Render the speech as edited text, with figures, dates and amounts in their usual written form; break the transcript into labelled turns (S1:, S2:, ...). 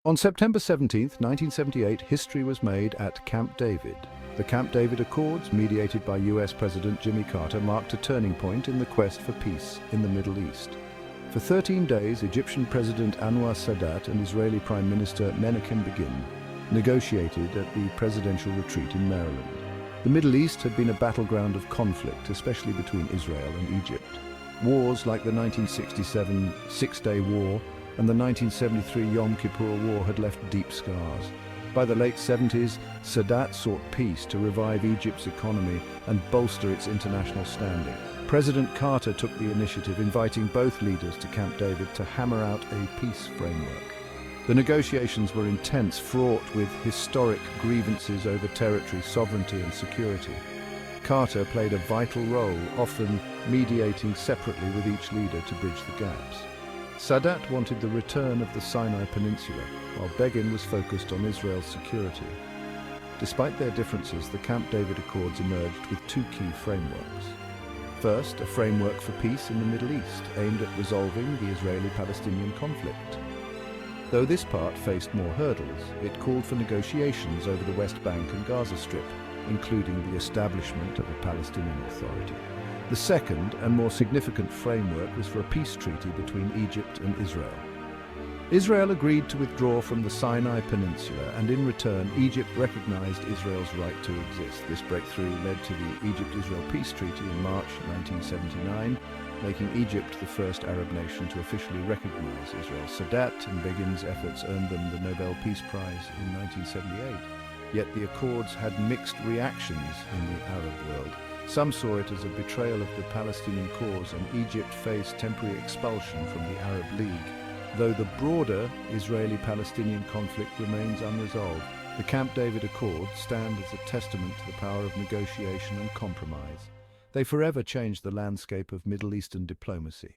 S1: On September 17, 1978, history was made at Camp David. The Camp David Accords, mediated by US President Jimmy Carter, marked a turning point in the quest for peace in the Middle East. For 13 days, Egyptian President Anwar Sadat and Israeli Prime Minister Menachem Begin negotiated at the presidential retreat in Maryland. The Middle East had been a battleground of conflict, especially between Israel and Egypt. Wars like the 1967 Six-Day War and the 1973 Yom Kippur War had left deep scars. By the late 70s, Sadat sought peace to revive Egypt's economy and bolster its international standing. President Carter took the initiative, inviting both leaders to Camp David to hammer out a peace framework. The negotiations were intense, fraught with historic grievances over territory, sovereignty and security. Carter played a vital role, often mediating separately with each leader to bridge the gaps. Sadat wanted the return of the Sinai Peninsula, while Begin was focused on Israel's security. Despite their differences, the Camp David Accords emerged with two key frameworks. First, a framework for peace in the Middle East, aimed at resolving the Israeli-Palestinian conflict. Though this part faced more hurdles, it called for negotiations over the West Bank and Gaza Strip, including the establishment of a Palestinian Authority. The second and more significant framework was for a peace treaty between Egypt and Israel. Israel agreed to withdraw from the Sinai Peninsula, and in return, Egypt recognized Israel's right to exist. This breakthrough led to the Egypt-Israel Peace Treaty in March 1979, making Egypt the first Arab nation to officially recognize Israel. Sadat and Begin's efforts earned them the Nobel Peace Prize in 1978. Yet the accords had mixed reactions in the Arab world. Some saw it as a betrayal of the Palestinian cause, and Egypt faced temporary expulsion from the Arab League. Though the broader Israeli-Palestinian conflict remains unresolved, the Camp David Accords stand as a testament to the power of negotiation and compromise. They forever changed the landscape of Middle Eastern diplomacy.